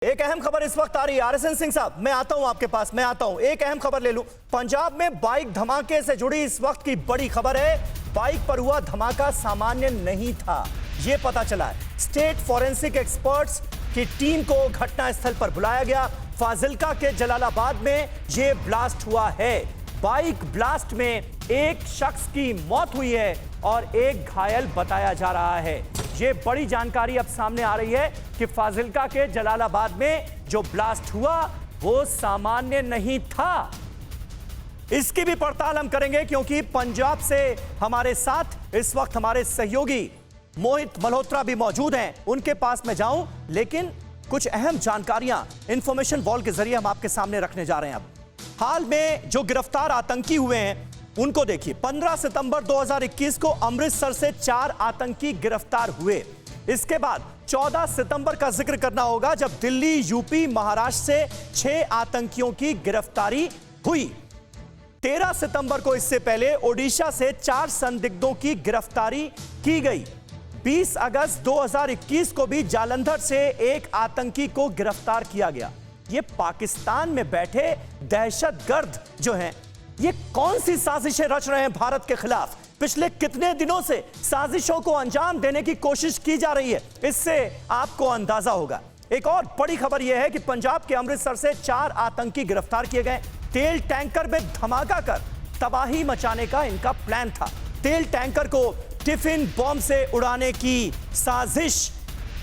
एक अहम खबर इस वक्त आ रही है। आरएसएन सिंह साहब, मैं आता हूं आपके पास, मैं आता हूं। एक अहम खबर ले लूं। पंजाब में बाइक धमाके से जुड़ी इस वक्त की बड़ी खबर है। बाइक पर हुआ धमाका सामान्य नहीं था, यह पता चला है। स्टेट फॉरेंसिक एक्सपर्ट्स की टीम को घटनास्थल पर बुलाया गया। फाजिल्का के जलालाबाद में यह ब्लास्ट हुआ है। बाइक ब्लास्ट में एक शख्स की मौत हुई है और एक घायल बताया जा रहा है। ये बड़ी जानकारी अब सामने आ रही है कि फाजिल्का के जलालाबाद में जो ब्लास्ट हुआ वो सामान्य नहीं था। इसकी भी पड़ताल हम करेंगे, क्योंकि पंजाब से हमारे साथ इस वक्त हमारे सहयोगी मोहित मल्होत्रा भी मौजूद हैं। उनके पास मैं जाऊं, लेकिन कुछ अहम जानकारियां इंफॉर्मेशन वॉल के जरिए हम आपके सामने रखने जा रहे हैं। अब हाल में जो गिरफ्तार आतंकी हुए हैं उनको देखिए। 15 सितंबर 2021 को अमृतसर से 4 आतंकी गिरफ्तार हुए। इसके बाद 14 सितंबर का जिक्र करना होगा, जब दिल्ली, यूपी, महाराष्ट्र से 6 आतंकियों की गिरफ्तारी हुई। 13 सितंबर को इससे पहले ओडिशा से 4 संदिग्धों की गिरफ्तारी की गई। 20 अगस्त 2021 को भी जालंधर से एक आतंकी को गिरफ्तार किया गया। ये पाकिस्तान में बैठे दहशतगर्द जो हैं, ये कौन सी साजिशें रच रहे हैं भारत के खिलाफ? पिछले कितने दिनों से साजिशों को अंजाम देने की कोशिश की जा रही है, इससे आपको अंदाजा होगा। एक और बड़ी खबर यह है कि पंजाब के अमृतसर से 4 आतंकी गिरफ्तार किए गए। तेल टैंकर में धमाका कर तबाही मचाने का इनका प्लान था। तेल टैंकर को टिफिन बॉम्ब से उड़ाने की साजिश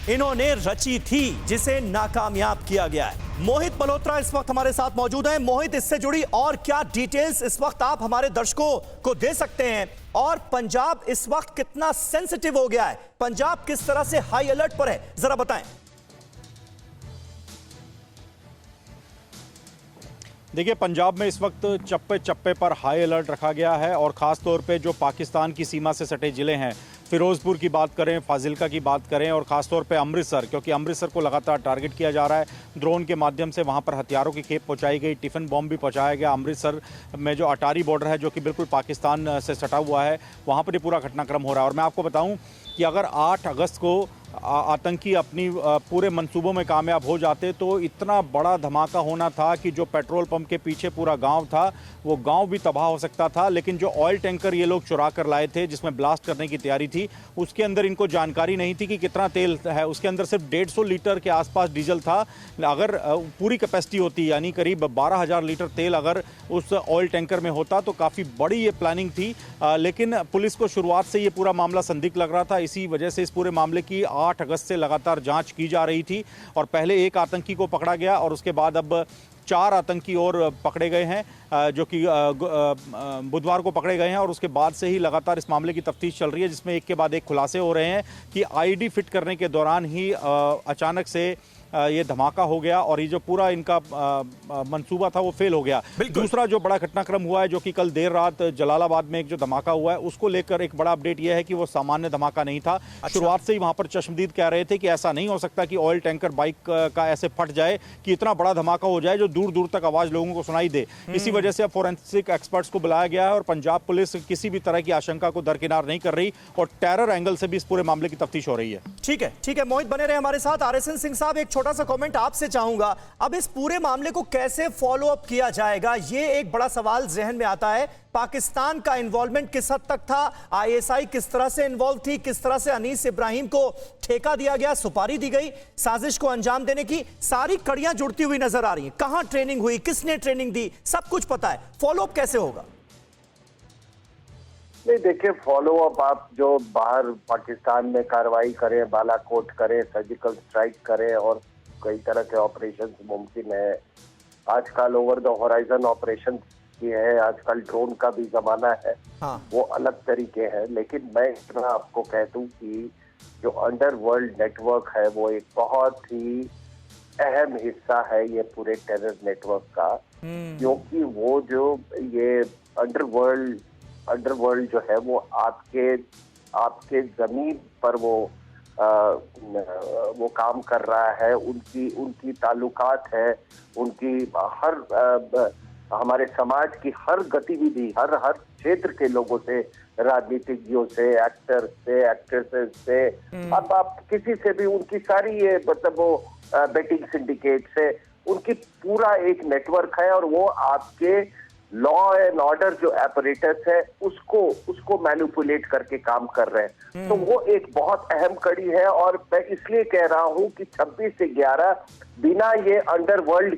इन्होंने रची थी, जिसे नाकामयाब किया गया है। मोहित मल्होत्रा इस वक्त हमारे साथ मौजूद हैं। मोहित, इससे जुड़ी और क्या डिटेल्स इस वक्त आप हमारे दर्शकों को दे सकते हैं, और पंजाब इस वक्त कितना सेंसिटिव हो गया है, पंजाब किस तरह से हाई अलर्ट पर है, जरा बताएं। देखिए, पंजाब में इस वक्त चप्पे चप्पे पर हाई अलर्ट रखा गया है, और ख़ास तौर पे जो पाकिस्तान की सीमा से सटे ज़िले हैं, फिरोज़पुर की बात करें, फाजिल्का की बात करें, और ख़ास तौर पे अमृतसर, क्योंकि अमृतसर को लगातार टारगेट किया जा रहा है। ड्रोन के माध्यम से वहाँ पर हथियारों की खेप पहुँचाई गई, टिफ़िन बॉम्ब भी पहुँचाया गया। अमृतसर में जो अटारी बॉर्डर है, जो कि बिल्कुल पाकिस्तान से सटा हुआ है, वहाँ पर ये पूरा घटनाक्रम हो रहा है। और मैं आपको बताऊँ कि अगर 8 अगस्त को आतंकी अपनी पूरे मंसूबों में कामयाब हो जाते तो इतना बड़ा धमाका होना था कि जो पेट्रोल पंप के पीछे पूरा गांव था, वो गांव भी तबाह हो सकता था। लेकिन जो ऑयल टैंकर ये लोग चुरा कर लाए थे, जिसमें ब्लास्ट करने की तैयारी थी, उसके अंदर इनको जानकारी नहीं थी कि कितना तेल है। उसके अंदर सिर्फ 150 लीटर के आसपास डीजल था। अगर पूरी कैपेसिटी होती, यानी करीब 12,000 लीटर तेल अगर उस ऑयल टैंकर में होता, तो काफ़ी बड़ी ये प्लानिंग थी। लेकिन पुलिस को शुरुआत से ये पूरा मामला संदिग्ध लग रहा था। इसी वजह से इस पूरे मामले की 8 अगस्त से लगातार जांच की जा रही थी, और पहले एक आतंकी को पकड़ा गया, और उसके बाद अब 4 आतंकी और पकड़े गए हैं, जो कि बुधवार को पकड़े गए हैं। और उसके बाद से ही लगातार इस मामले की तफ्तीश चल रही है, जिसमें एक के बाद एक खुलासे हो रहे हैं कि आईडी फिट करने के दौरान ही अचानक से ये धमाका हो गया, और ये जो पूरा इनका मंसूबा था वो फेल हो गया। दूसरा जो बड़ा घटनाक्रम हुआ है, जो कि कल देर रात जलालाबाद में एक जो धमाका हुआ है, उसको लेकर एक बड़ा अपडेट यह है कि वो सामान्य धमाका नहीं था। शुरुआत से ही वहां पर चश्मदीद कह रहे थे कि ऐसा नहीं हो सकता कि ऑयल टैंकर बाइक का ऐसे फट जाए, कि इतना बड़ा धमाका हो जाए जो दूर दूर तक आवाज लोगों को सुनाई दे। इसी वजह से अब फोरेंसिक एक्सपर्ट्स को बुलाया गया है, और पंजाब पुलिस किसी भी तरह की आशंका को दरकिनार नहीं कर रही, और टेरर एंगल से भी इस पूरे मामले की तफ्तीश हो रही है। ठीक है, ठीक है मोहित, बने रहे हमारे साथ। आरएसएन सिंह साहब, एक छोटा सा कमेंट आपसे चाहूंगा। अब इस पूरे मामले को कैसे फॉलो अप किया जाएगा, ये एक बड़ा सवाल जहन में आता है। पाकिस्तान का इन्वॉल्वमेंट किस हद तक था, आईएसआई किस तरह से इन्वॉल्व थी, किस तरह से अनीस इब्राहिम को ठेका दिया गया, सुपारी दी गई साजिश को अंजाम देने की, सारी कड़ियां जुड़ती हुई नजर आ रही हैं। कहां ट्रेनिंग हुई, किसने ट्रेनिंग दी, सब कुछ पता है। फॉलो अप कैसे होगा? नहीं, देखिए, फॉलो अप आप जो बाहर पाकिस्तान में कार्रवाई करें, बालाकोट करें, सर्जिकल स्ट्राइक करें, और कई तरह के ऑपरेशन मुमकिन है। आजकल ओवर द होराइजन ऑपरेशन की है, आजकल ड्रोन का भी जमाना है। वो अलग तरीके हैं। लेकिन मैं इतना आपको कह दूं कि जो अंडरवर्ल्ड नेटवर्क है, वो एक बहुत ही अहम हिस्सा है ये पूरे टेरर नेटवर्क का, क्योंकि वो जो ये अंडरवर्ल्ड जो है, वो आपके जमीन पर वो काम कर रहा है। उनकी ताल्लुकात है, उनकी हर हमारे समाज की हर गतिविधि, हर क्षेत्र के लोगों से राजनीतिज्ञों से, एक्टर से, एक्ट्रेसेस से, अब आप किसी से भी उनकी सारी ये मतलब वो बेटिंग सिंडिकेट से उनकी पूरा एक नेटवर्क है और वो आपके लॉ एंड ऑर्डर जो एपरेटस है उसको मैनिपुलेट करके काम कर रहे हैं। तो वो एक बहुत अहम कड़ी है और मैं इसलिए कह रहा हूं कि 26 से 11 बिना ये अंडरवर्ल्ड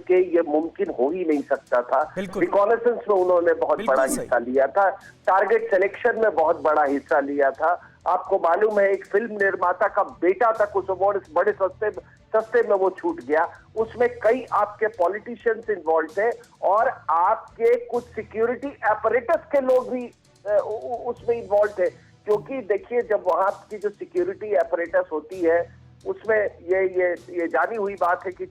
के ये मुमकिन हो ही नहीं सकता था। रिकॉनेसेंस में उन्होंने बहुत बड़ा हिस्सा लिया था, टारगेट सिलेक्शन में बहुत बड़ा हिस्सा लिया था। आपको मालूम है एक फिल्म निर्माता का बेटा तक उस बड़े सस्ते में वो छूट गया। उसमें कई आपके पॉलिटिशियंस इन्वॉल्व थे और आपके कुछ सिक्योरिटी एपरेटस के लोग भी उसमें इन्वॉल्व थे, क्योंकि देखिए जब वहां की जो सिक्योरिटी एपरेटस होती है उसमें ये जानी हुई बात है कि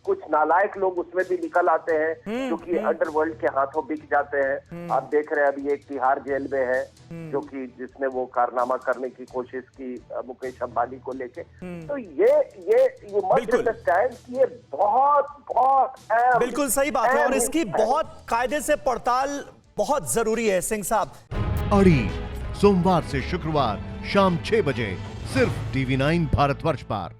कुछ नालायक लोग उसमें भी निकल आते हैं जो कि अंडरवर्ल्ड के हाथों बिक जाते हैं। आप देख रहे हैं अभी एक तिहाड़ जेल में है जो कि जिसने वो कारनामा करने की कोशिश की मुकेश अंबानी को लेके। तो ये मस्ट अंडरस्टैंड कि ये बहुत बिल्कुल सही बात है और इसकी बहुत कायदे से पड़ताल बहुत जरूरी है। सिंह साहब, अड़ी सोमवार से शुक्रवार शाम 6 बजे सिर्फ TV9 भारतवर्ष पर।